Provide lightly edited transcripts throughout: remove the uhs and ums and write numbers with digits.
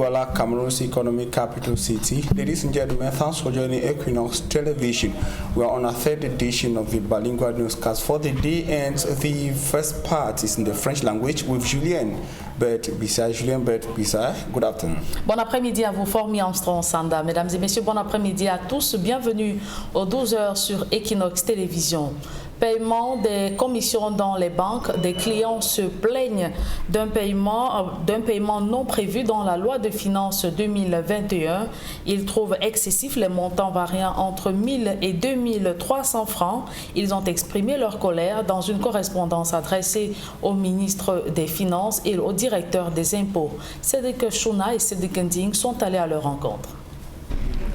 Douala, Cameroon's economic capital city. Ladies and gentlemen, thanks for joining Equinox Television. We are on our third edition of the bilingual newscast for the day, and the first part is in the French language with Julien Bert-Bissa. Julien Bert-Bissa, good afternoon. Bon après-midi à vous, Formi Armstrong Sanda. Mesdames et messieurs, bon après-midi à tous. Bienvenue aux 12h sur Equinox Télévision. Paiement des commissions dans les banques, des clients se plaignent d'un paiement non prévu dans la loi de finances 2021. Ils trouvent excessifs les montants variant entre 1000 et 2300 francs. Ils ont exprimé leur colère dans une correspondance adressée au ministre des Finances et au directeur des impôts. Cédric Chouna et Cédric Nding sont allés à leur rencontre.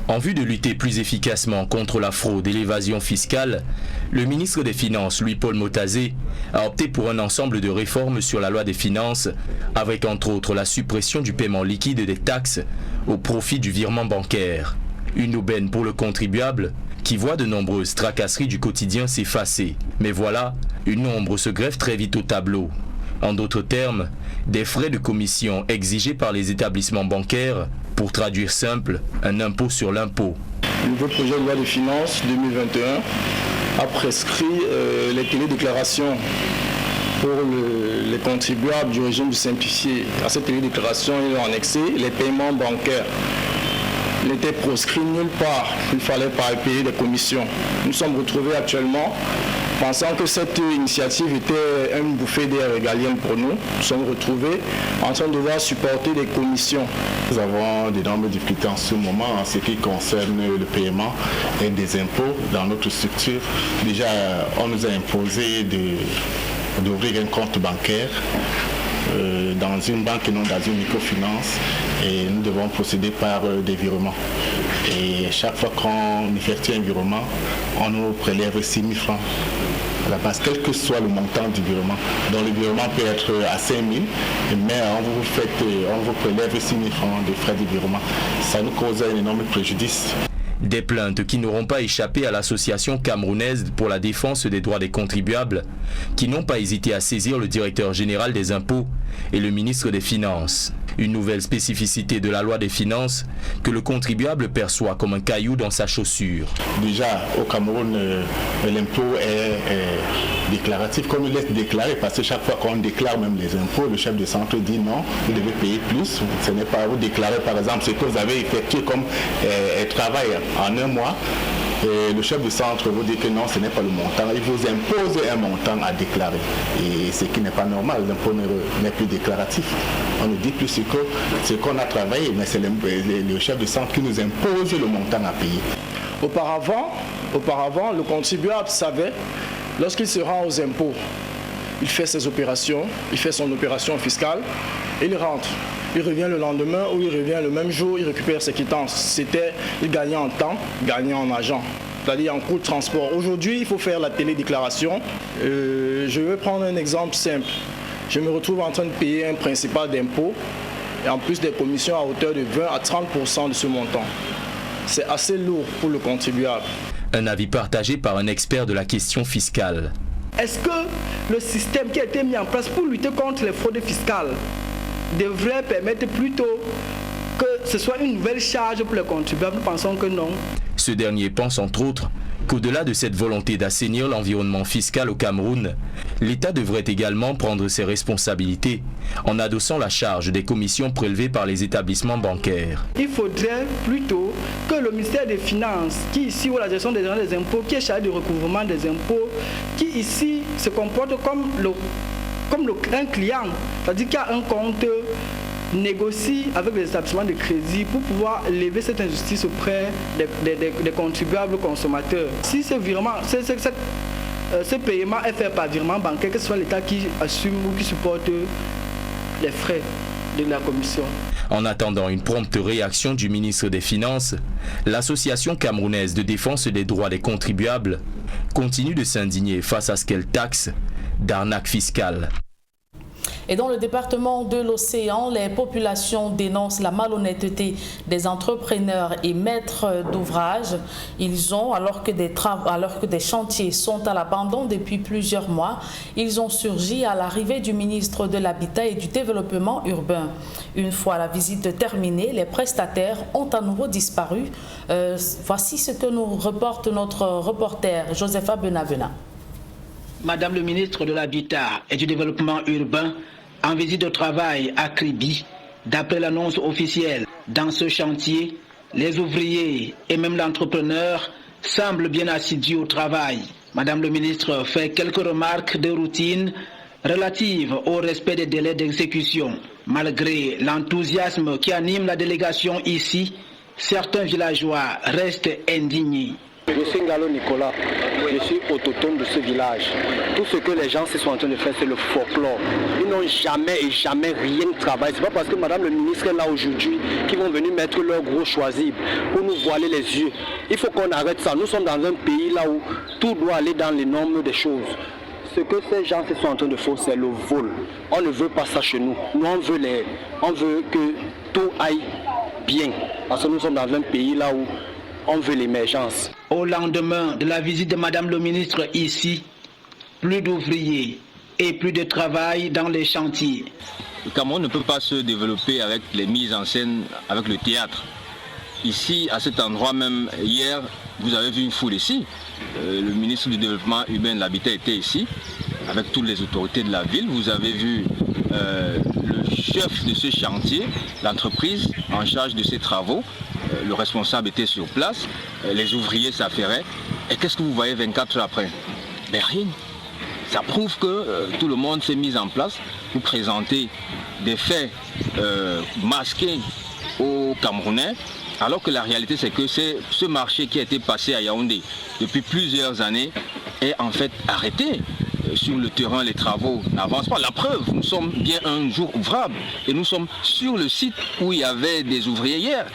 En vue de lutter plus efficacement contre la fraude et l'évasion fiscale, le ministre des Finances, Louis-Paul Motazé, a opté pour un ensemble de réformes sur la loi des finances, avec entre autres la suppression du paiement liquide des taxes au profit du virement bancaire. Une aubaine pour le contribuable qui voit de nombreuses tracasseries du quotidien s'effacer. Mais voilà, une ombre se greffe très vite au tableau. En d'autres termes, des frais de commission exigés par les établissements bancaires, pour traduire simple, un impôt sur l'impôt. Le nouveau projet de loi de finances 2021 a prescrit les télédéclarations pour les contribuables du régime simplifié. À cette télédéclaration, il a annexé les paiements bancaires. Il n'était proscrit nulle part qu'il fallait pas payer des commissions. Nous sommes retrouvés actuellement pensant que cette initiative était une bouffée d'air régalienne pour nous. Nous sommes retrouvés en train de devoir supporter des commissions. Nous avons d'énormes difficultés en ce moment en ce qui concerne le paiement et des impôts dans notre structure. Déjà, on nous a imposé d'ouvrir un compte bancaire dans une banque et non dans une microfinance, et nous devons procéder par des virements. Et chaque fois qu'on effectue un virement, on nous prélève 6 000 francs à la base, quel que soit le montant du virement. Donc le virement peut être à 5 000, mais on vous prélève 6 000 francs de frais de virement. Ça nous cause un énorme préjudice. Des plaintes qui n'auront pas échappé à l'Association camerounaise pour la défense des droits des contribuables, qui n'ont pas hésité à saisir le directeur général des impôts et le ministre des Finances. Une nouvelle spécificité de la loi des finances que le contribuable perçoit comme un caillou dans sa chaussure. Déjà, au Cameroun, l'impôt est déclaratif, comme il est déclaré, parce que chaque fois qu'on déclare même les impôts, le chef de centre dit non, vous devez payer plus. Ce n'est pas vous déclarer par exemple ce que vous avez effectué comme travail en un mois. Et le chef de centre vous dit que non, ce n'est pas le montant. Il vous impose un montant à déclarer. Et ce qui n'est pas normal, l'impôt n'est plus déclaratif. On nous dit plus ce qu'on a travaillé, mais c'est le chef de centre qui nous impose le montant à payer. Auparavant, le contribuable savait, lorsqu'il se rend aux impôts, il fait ses opérations, il fait son opération fiscale, et il rentre. Il revient le lendemain ou il revient le même jour, il récupère ses quittances. Il gagnait en temps, gagnait en argent, c'est-à-dire en coût de transport. Aujourd'hui, il faut faire la télédéclaration. Je vais prendre un exemple simple. Je me retrouve en train de payer un principal d'impôt et en plus des commissions à hauteur de 20 à 30% de ce montant. C'est assez lourd pour le contribuable. Un avis partagé par un expert de la question fiscale. Est-ce que le système qui a été mis en place pour lutter contre les fraudes fiscales devrait permettre plutôt que ce soit une nouvelle charge pour les contribuables? Nous pensons que non. Ce dernier pense entre autres qu'au-delà de cette volonté d'assainir l'environnement fiscal au Cameroun, l'État devrait également prendre ses responsabilités en adossant la charge des commissions prélevées par les établissements bancaires. Il faudrait plutôt que le ministère des Finances, qui ici ou la gestion des impôts, qui est chargé du recouvrement des impôts, qui ici se comporte comme un client, c'est-à-dire qu'il y a un compte, négocie avec les établissements de crédit pour pouvoir lever cette injustice auprès des contribuables consommateurs. Si ce paiement est fait par virement bancaire, que ce soit l'État qui assume ou qui supporte les frais de la commission. En attendant une prompte réaction du ministre des Finances, l'Association camerounaise de défense des droits des contribuables continue de s'indigner face à ce qu'elle taxe d'arnaque fiscale. Et dans le département de l'Océan, les populations dénoncent la malhonnêteté des entrepreneurs et maîtres d'ouvrage. Ils ont, alors que des chantiers sont à l'abandon depuis plusieurs mois, ils ont surgi à l'arrivée du ministre de l'Habitat et du Développement urbain. Une fois la visite terminée, les prestataires ont à nouveau disparu. Voici ce que nous reporte notre reporter Josepha Benavena. Madame le ministre de l'Habitat et du Développement urbain en visite de travail à Kribi. D'après l'annonce officielle, dans ce chantier, les ouvriers et même l'entrepreneur semblent bien assidus au travail. Madame le ministre fait quelques remarques de routine relatives au respect des délais d'exécution. Malgré l'enthousiasme qui anime la délégation ici, certains villageois restent indignés. Je suis Ngalo Nicolas, je suis autochtone de ce village. Tout ce que les gens se sont en train de faire, c'est le folklore. Ils n'ont jamais rien travaillé. Ce n'est pas parce que Madame le ministre est là aujourd'hui qu'ils vont venir mettre leur gros choisible pour nous voiler les yeux. Il faut qu'on arrête ça. Nous sommes dans un pays là où tout doit aller dans les normes des choses. Ce que ces gens se sont en train de faire, c'est le vol. On ne veut pas ça chez nous. Nous, on veut que tout aille bien. Parce que nous sommes dans un pays là où on veut l'émergence. Au lendemain de la visite de Madame le ministre ici, plus d'ouvriers et plus de travail dans les chantiers. Le Cameroun ne peut pas se développer avec les mises en scène, avec le théâtre. Ici, à cet endroit même, hier, vous avez vu une foule ici. Le ministre du Développement urbain et de l'Habitat était ici, avec toutes les autorités de la ville. Vous avez vu le chef de ce chantier, l'entreprise en charge de ces travaux. Le responsable était sur place, les ouvriers s'affairaient. Et qu'est-ce que vous voyez 24 heures après? Ben rien. Ça prouve que tout le monde s'est mis en place pour présenter des faits masqués aux Camerounais, alors que la réalité c'est que ce marché qui a été passé à Yaoundé depuis plusieurs années est en fait arrêté. Sur le terrain, les travaux n'avancent pas. La preuve, nous sommes bien un jour ouvrable et nous sommes sur le site où il y avait des ouvriers hier.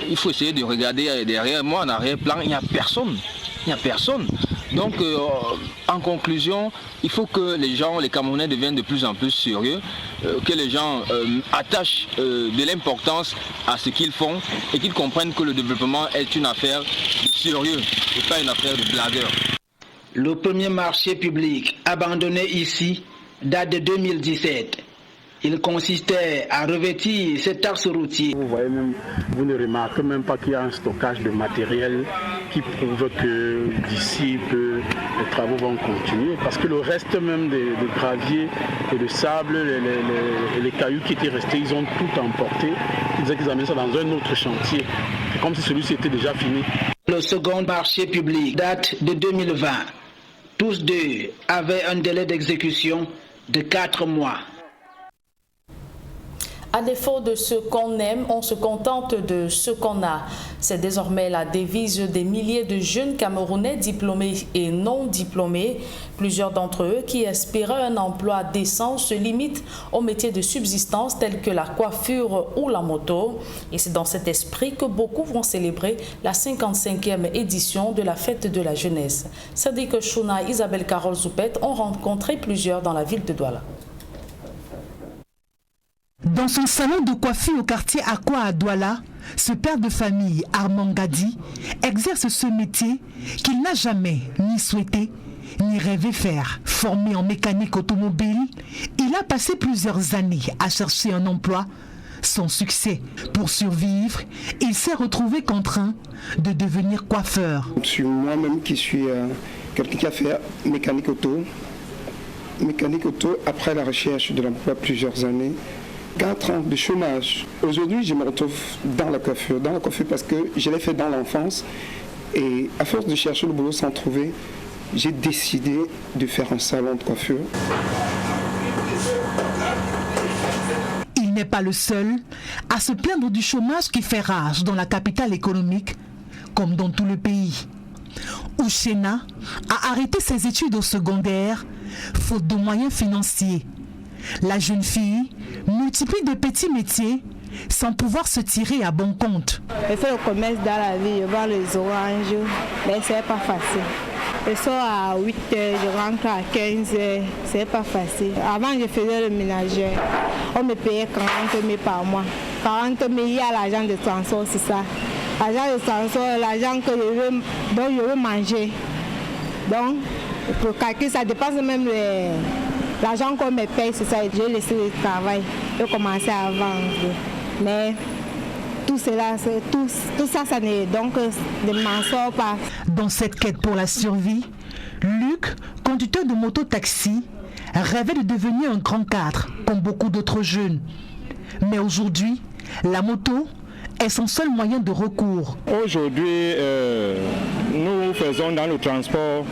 Il faut essayer de regarder derrière moi, en arrière-plan, il n'y a personne. Il n'y a personne. Donc, en conclusion, il faut que les gens, les Camerounais deviennent de plus en plus sérieux, que les gens attachent de l'importance à ce qu'ils font et qu'ils comprennent que le développement est une affaire de sérieux et pas une affaire de blagueurs. Le premier marché public abandonné ici date de 2017. Il consistait à revêtir cet axe routier. Vous voyez même, vous ne remarquez même pas qu'il y a un stockage de matériel qui prouve que d'ici peu les travaux vont continuer. Parce que le reste même des graviers et de sable, les cailloux qui étaient restés, ils ont tout emporté. Ils disaient qu'ils amènent ça dans un autre chantier. C'est comme si celui-ci était déjà fini. Le second marché public date de 2020. Tous deux avaient un délai d'exécution de 4 mois. À défaut de ce qu'on aime, on se contente de ce qu'on a. C'est désormais la devise des milliers de jeunes Camerounais diplômés et non diplômés. Plusieurs d'entre eux qui espéraient un emploi décent se limitent aux métiers de subsistance tels que la coiffure ou la moto. Et c'est dans cet esprit que beaucoup vont célébrer la 55e édition de la fête de la jeunesse. Sadiq Chouna et Isabelle Carole Zoupet ont rencontré plusieurs dans la ville de Douala. Dans son salon de coiffure au quartier Akwa à Douala, ce père de famille, Armand Gadi, exerce ce métier qu'il n'a jamais ni souhaité ni rêvé faire. Formé en mécanique automobile, il a passé plusieurs années à chercher un emploi sans succès. Pour survivre, il s'est retrouvé contraint de devenir coiffeur. Je suis moi-même qui suis quelqu'un qui a fait mécanique auto. Mécanique auto après la recherche de l'emploi plusieurs années. 4 ans de chômage. Aujourd'hui, je me retrouve dans la coiffure parce que je l'ai fait dans l'enfance. Et à force de chercher le boulot sans trouver, j'ai décidé de faire un salon de coiffure. Il n'est pas le seul à se plaindre du chômage qui fait rage dans la capitale économique, comme dans tout le pays. Ouchena a arrêté ses études au secondaire, faute de moyens financiers. La jeune fille multiplie de petits métiers sans pouvoir se tirer à bon compte. Je fais le commerce dans la vie, je vends les oranges, mais ce n'est pas facile. Je sors à 8h, je rentre à 15h. C'est pas facile. Avant, je faisais le ménageur. On me payait 40 000 par mois. 40 000, il y a l'argent de transport, c'est ça. L'argent de transport, l'argent dont je veux manger. Donc, pour calculer, ça dépasse même l'argent qu'on me paye, c'est ça. J'ai laissé le travail. J'ai commencé à vendre. Mais tout cela, tout ça, ça n'est donc ne m'en sort pas. Dans cette quête pour la survie, Luc, conducteur de moto-taxi, rêvait de devenir un grand cadre, comme beaucoup d'autres jeunes. Mais aujourd'hui, la moto est son seul moyen de recours. Aujourd'hui, nous faisons dans le transport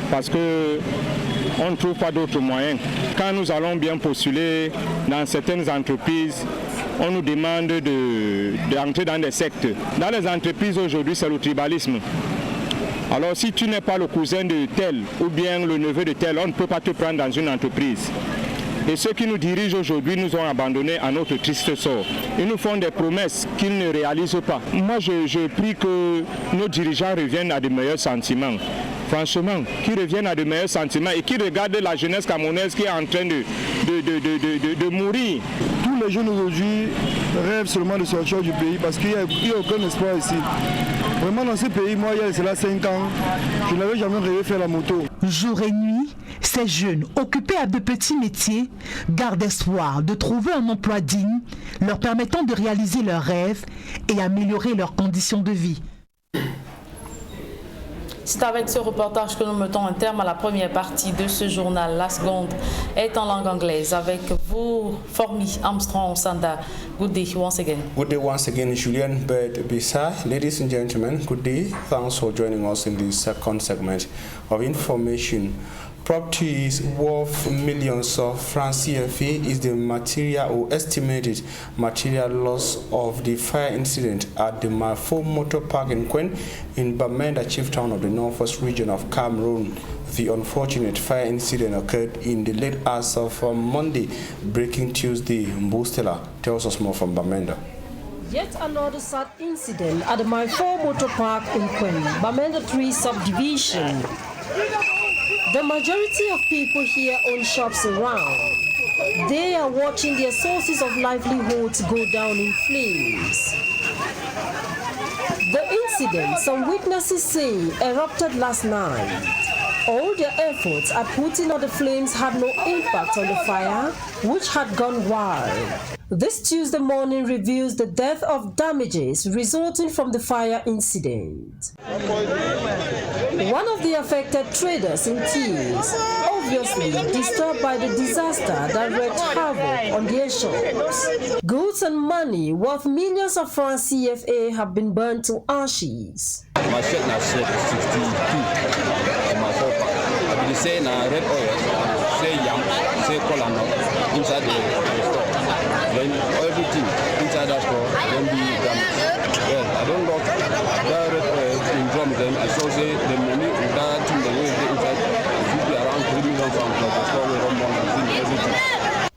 parce qu'on ne trouve pas d'autres moyens. Quand nous allons bien postuler dans certaines entreprises, on nous demande d'entrer dans des sectes. Dans les entreprises aujourd'hui, c'est le tribalisme. Alors si tu n'es pas le cousin de tel ou bien le neveu de tel, on ne peut pas te prendre dans une entreprise. Et ceux qui nous dirigent aujourd'hui nous ont abandonnés à notre triste sort. Ils nous font des promesses qu'ils ne réalisent pas. Moi, je prie que nos dirigeants reviennent à de meilleurs sentiments. Franchement, qu'ils reviennent à de meilleurs sentiments et qu'ils regardent la jeunesse camerounaise qui est en train de mourir. Tous les jeunes aujourd'hui rêvent seulement de sortir du pays parce qu'il n'y a aucun espoir ici. Vraiment, dans ce pays, moi, il y a cela 5 ans, je n'avais jamais rêvé faire la moto. Jour et nuit, ces jeunes, occupés à de petits métiers, gardent espoir de trouver un emploi digne, leur permettant de réaliser leurs rêves et améliorer leurs conditions de vie. C'est avec ce reportage que nous mettons un terme à la première partie de ce journal. La seconde est en langue anglaise avec vous, Formi Armstrong Sanda. Good day once again. Good day once again, Julien Bert-Bissar. Ladies and gentlemen, good day. Thanks for joining us in the second segment of information. Properties worth millions of francs CFA is the material or estimated material loss of the fire incident at the Marfo Motor Park in Kwen in Bamenda, chief town of the northwest region of Cameroon. The unfortunate fire incident occurred in the late hours of Monday, breaking Tuesday. Mbustela tells us more from Bamenda. Yet another sad incident at the Marfo Motor Park in Kwen, Bamenda 3 subdivision. The majority of people here own shops around. They are watching their sources of livelihoods go down in flames. The incident, some witnesses say, erupted last night. All their efforts at putting out the flames had no impact on the fire, which had gone wild. This Tuesday morning reveals the death of damages resulting from the fire incident. One of the affected traders in tears, obviously disturbed by the disaster that wreaked havoc on their shops. Goods and money worth millions of francs CFA have been burned to ashes. My shirt na 62 on my sofa. I will say na red oil, say yam, say cola inside the store. Then everything inside that store then be damaged. Well, I don't know that red oil in drum them. I saw say the money in that thing the way they inside should be around 3 million francs for the store where everything.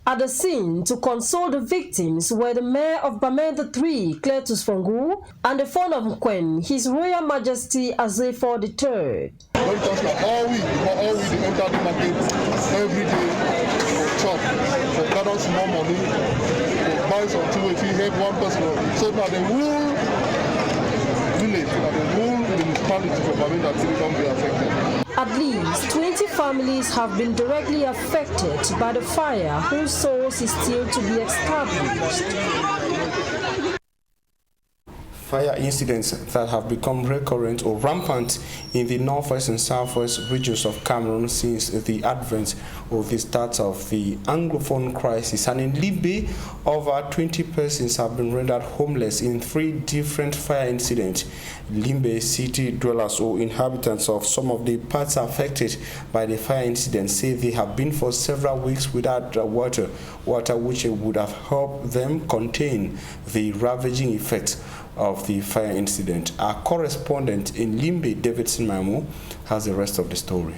At the scene to console the victims were the mayor of Bamenda 3, Cletus Fongu, and the founder of Kwen, His Royal Majesty Azefo III. When talks like all we enter the market every day for chop, for gather small money, for buy something if you help one person. So now the whole village, the whole municipality for Bamenda 3 can be affected. At least 20 families have been directly affected by the fire, whose source is still to be established. Fire incidents that have become recurrent or rampant in the northwest and southwest regions of Cameroon since the advent of the start of the Anglophone crisis. And in Limbe, over 20 persons have been rendered homeless in 3 different fire incidents. Limbe city dwellers or inhabitants of some of the parts affected by the fire incident say they have been for several weeks without water which would have helped them contain the ravaging effects of the fire incident. Our correspondent in Limbe, Davidson Mamu, has the rest of the story.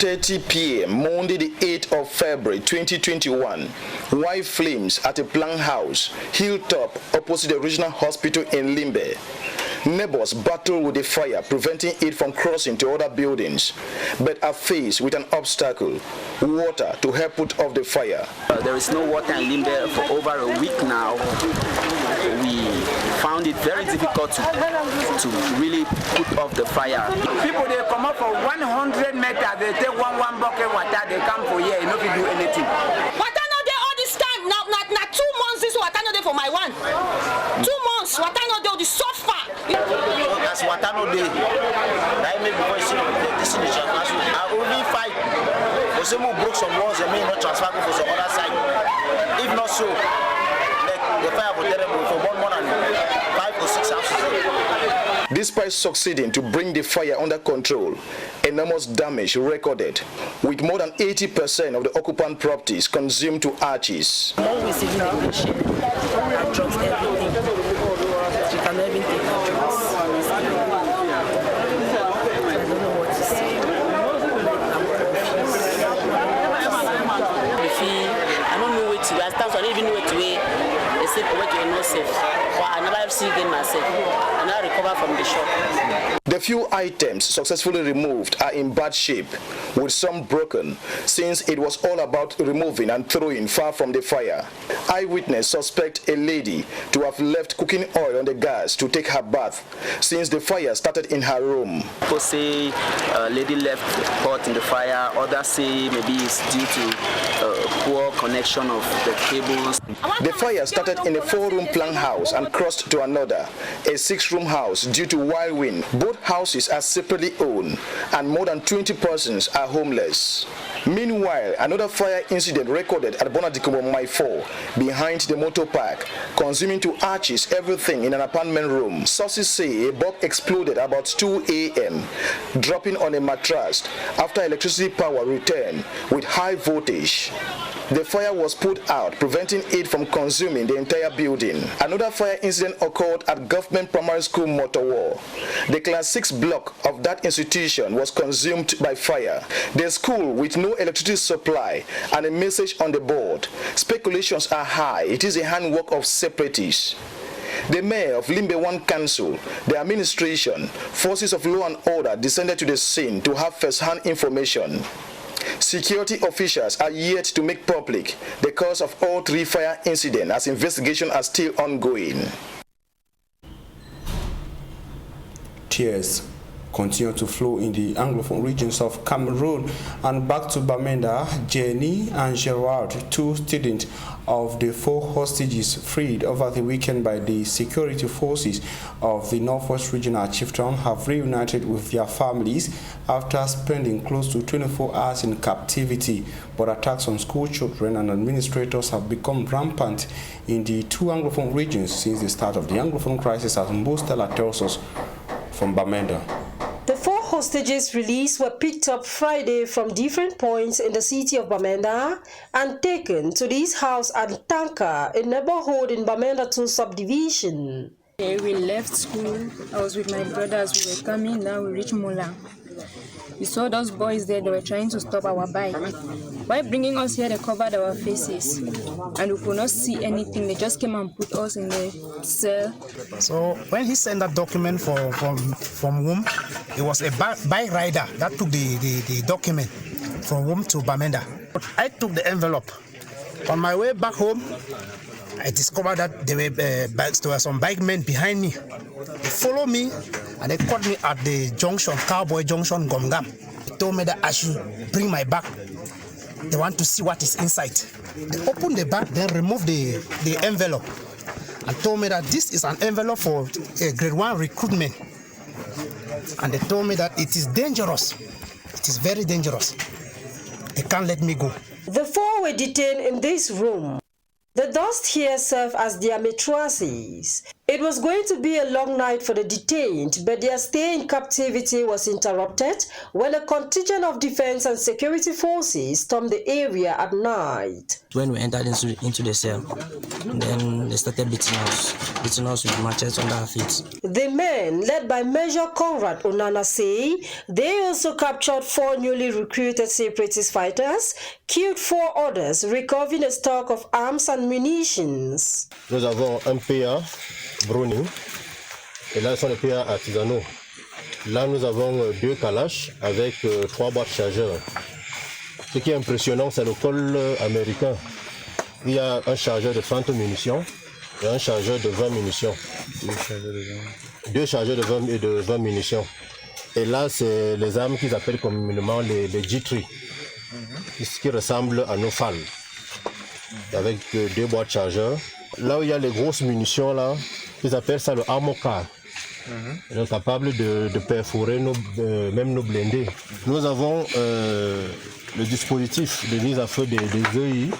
30 p.m. Monday the 8th of February 2021, white flames at a plank house, Hilltop, opposite the regional hospital in Limbe. Neighbors battle with the fire, preventing it from crossing to other buildings, but are faced with an obstacle: water to help put off the fire. There is no water in Limbe for over a week now. We found it very difficult to really put off the fire. People, they come up for 100 meters, they take one bucket water, they come for here, and nobody do anything. Water not there all this time. Now 2 months this water not there for my one. 2 months water not there, the suffer. As water not there, I may be voicing this in the transfer. I only fight. For some who broke some walls, they may not transfer for some other side. If not so, the fire was terrible for 1 month and 5 or 6 houses. Despite succeeding to bring the fire under control, enormous damage recorded, with more than 80% of the occupant properties consumed to ashes. When we see the patient, I dropped everything. She can even take her drugs. I don't know what to say. I don't know where to go. I don't even know where to go. Except where to not safe. But I never see again myself. I now recover from the shock. The few items successfully removed are in bad shape, with some broken, since it was all about removing and throwing far from the fire. Eyewitness suspect a lady to have left cooking oil on the gas to take her bath, since the fire started in her room. People say a lady left pot in the fire, others say maybe it's due to poor connection of the cables. The fire started in a 4-room plank house and crossed to another, a 6-room house, due to wild wind. Both houses are separately owned, and more than 20 persons are homeless. Meanwhile, another fire incident recorded at Bonadikomo Mai 4, behind the motor park, consuming to ashes everything in an apartment room. Sources say a bomb exploded about 2 a.m., dropping on a mattress after electricity power returned with high voltage. The fire was put out, preventing it from consuming the entire building. Another fire incident occurred at Government Primary School Motowo. The Class 6 block of that institution was consumed by fire. The school, with no electricity supply and a message on the board, speculations are high it is a handwork of separatists. The mayor of Limbe 1 Council, the administration, forces of law and order descended to the scene to have first-hand information. Security officials are yet to make public the cause of all 3 fire incidents, as investigations are still ongoing. Tears continue to flow in the Anglophone regions of Cameroon. And back to Bamenda, Jenny and Gerard, 2 students of the 4 hostages freed over the weekend by the security forces of the Northwest Regional Chieftain, have reunited with their families after spending close to 24 hours in captivity. But attacks on school children and administrators have become rampant in the 2 Anglophone regions since the start of the Anglophone crisis, as Mbostela tells us from Bamenda. The 4 hostages released were picked up Friday from different points in the city of Bamenda and taken to this house at Tanka, a neighborhood in Bamenda 2 subdivision. We left school. I was with my brothers. We were coming. Now we reached Mola. We saw those boys there. They were trying to stop our bike. While bringing us here, they covered our faces, and we could not see anything. They just came and put us in the cell. So when he sent that document from Wom, it was a bike rider that took the document from Wom to Bamenda. I took the envelope. On my way back home, I discovered that there were some bike men behind me. They followed me and they caught me at the junction, Cowboy Junction, Gomgam. They told me that I should bring my bag. They want to see what is inside. They opened the bag, then removed the envelope and told me that this is an envelope for a grade 1 recruitment. And they told me that it is dangerous. It is very dangerous. They can't let me go. The 4 were detained in this room. The dust here served as their mattresses. It was going to be a long night for the detained, but their stay in captivity was interrupted when a contingent of defense and security forces stormed the area at night. When we entered into the cell, then they started beating us with machetes under our feet. The men, led by Major Conrad Onana, say they also captured 4 newly recruited separatist fighters, killed 4 others, recovering a stock of arms and munitions. Nous avons un PA, Browning, Et là, ce sont les prix artisanaux. Là, nous avons 2 calaches avec 3 boîtes chargeurs. Ce qui est impressionnant, c'est le col américain. Il y a un chargeur de 30 munitions et un chargeur de 20 munitions. 2 chargeurs de 20 et de 20 munitions. Et là, c'est les armes qu'ils appellent communément les G3, ce qui ressemble à nos FAL, avec 2 boîtes chargeurs. Là où il y a les grosses munitions, là, ils appellent ça le armor car. Ils sont capables de perforer même nos blindés. Nous avons le dispositif de mise à feu des EI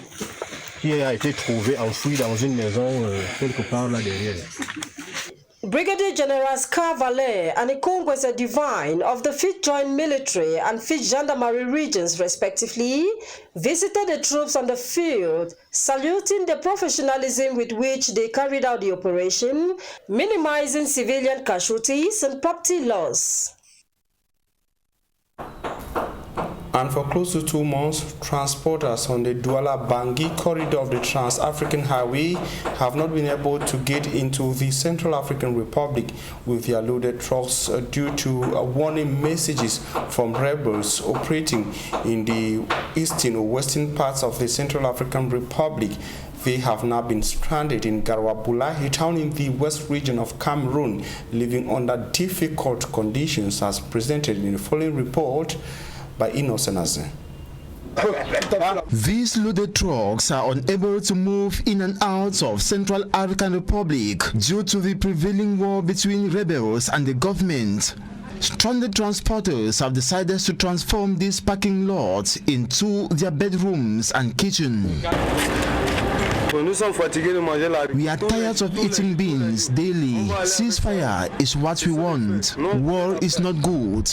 qui a été trouvé enfoui dans une maison quelque part là derrière. Brigadier General Scar Valet and Ikongwese Divine of the 5th Joint Military and 5th Gendarmerie Regions respectively visited the troops on the field, saluting the professionalism with which they carried out the operation, minimizing civilian casualties and property loss. And for close to 2 months, transporters on the Douala-Bangui corridor of the Trans-African Highway have not been able to get into the Central African Republic with their loaded trucks due to warning messages from rebels operating in the eastern or western parts of the Central African Republic. They have now been stranded in Garoua-Bulahi, a town in the west region of Cameroon, living under difficult conditions as presented in the following report by Innocent Azin. These loaded trucks are unable to move in and out of Central African Republic due to the prevailing war between rebels and the government. Stranded transporters have decided to transform these parking lots into their bedrooms and kitchen. We are tired of eating beans daily. Ceasefire is what we want. War is not good.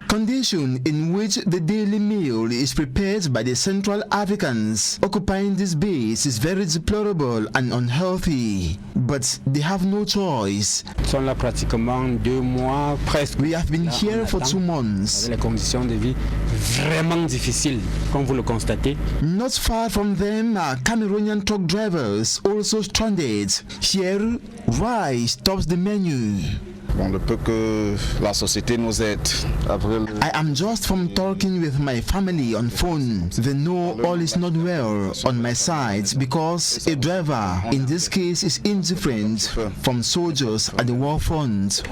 Condition in which the daily meal is prepared by the Central Africans occupying this base is very deplorable and unhealthy. But they have no choice. We have been here for 2 months. Not far from them are Cameroonian truck drivers also stranded. Here, rice tops the menu. On ne peut que la société nous aide. I am just from talking with my family on phone. They know all is not well on my side because a driver in this case is indifferent from soldiers at the war front.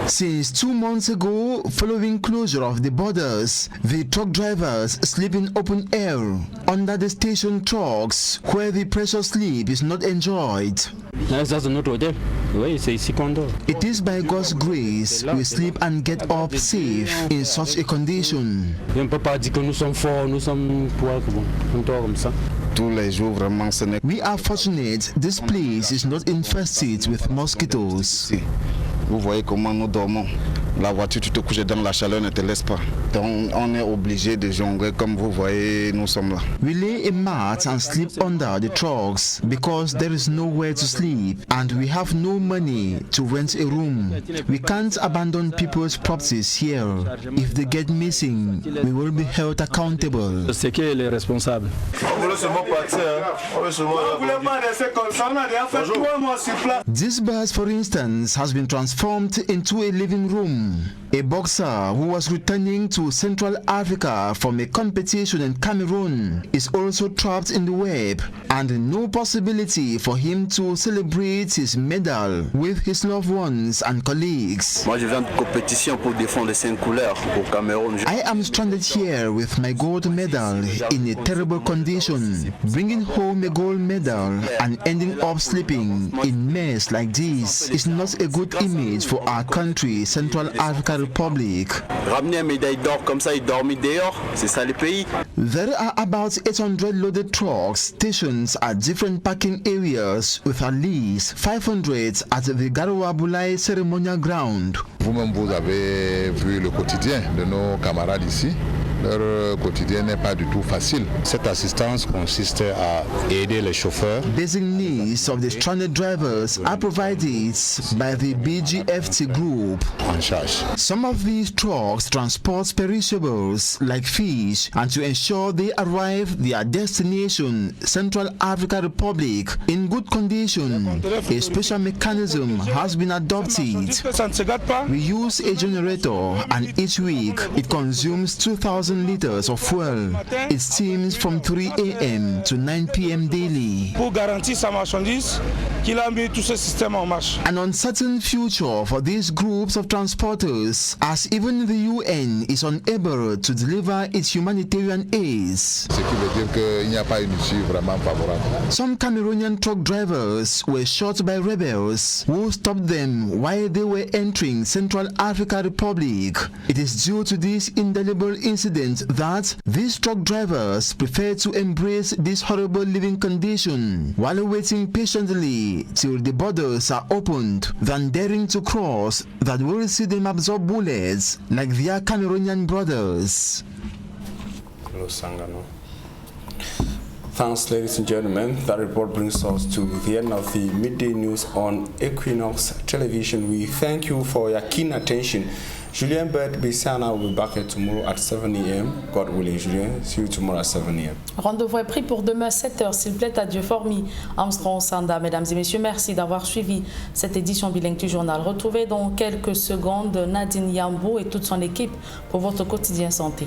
Since 2 months ago, following closure of the borders, the truck drivers sleep in open air under the station trucks where the precious sleep is not enjoyed. It is by God's grace we sleep and get up safe in such a condition. We are fortunate this place is not infested with mosquitoes. Vous voyez comment nous dormons. La voiture, tu te couches dans la chaleur, ne te laisse pas. Donc on est obligé de jongler comme vous voyez, nous sommes là. We lay a mat and sleep under the trucks because there is nowhere to sleep and we have no money to rent a room. We can't abandon people's properties here. If they get missing, we will be held accountable. C'est qui est le responsable? This bus, for instance, has been transformed into a living room. A boxer who was returning to Central Africa from a competition in Cameroon is also trapped in the web, and no possibility for him to celebrate his medal with his loved ones and colleagues. Moi, je viens de compétition pour défendre les 5 couleurs au Cameroun. I am stranded here with my gold medal in a terrible condition. Bringing home a gold medal and ending up sleeping in mess like this is not a good image for our country, Central African Republic. Ramener une médaille d'or comme ça et dormir dehors, c'est ça le pays. There are about 800 loaded trucks stationed at different parking areas with at least 500 at the Garoua-Bulahi ceremonial ground. Vous-même, vous avez vu le quotidien de nos camarades ici. Leur quotidien n'est pas du tout facile. Cette assistance consiste à aider les chauffeurs. Basic needs of the stranded drivers are provided by the BGFT group. En charge. Some of these trucks transport perishables like fish, and to ensure they arrive their destination, Central African Republic, in good condition, a special mechanism has been adopted. We use a generator, and each week it consumes 2,000 liters of fuel. It steams from 3 a.m. to 9 p.m. daily. An uncertain future for these groups of transporters, as even the UN is unable to deliver its humanitarian aid. Some Cameroonian truck drivers were shot by rebels who stopped them while they were entering Central African Republic. It is due to this indelible incident that these truck drivers prefer to embrace this horrible living condition while waiting patiently till the borders are opened than daring to cross that will see them absorb bullets like their Cameroonian brothers. Thanks, ladies and gentlemen. That report brings us to the end of the midday news on Equinox Television. We thank you for your keen attention. Julien Bert Bissana will be back here tomorrow at 7 a.m. God willing, Julien. See you tomorrow at 7 a.m. Rendez-vous est pris pour demain 7h, s'il plaît, à Dieu Formi, Armstrong Sanda. Mesdames et messieurs, merci d'avoir suivi cette édition bilingue du journal. Retrouvez dans quelques secondes Nadine Yambou et toute son équipe pour votre quotidien santé.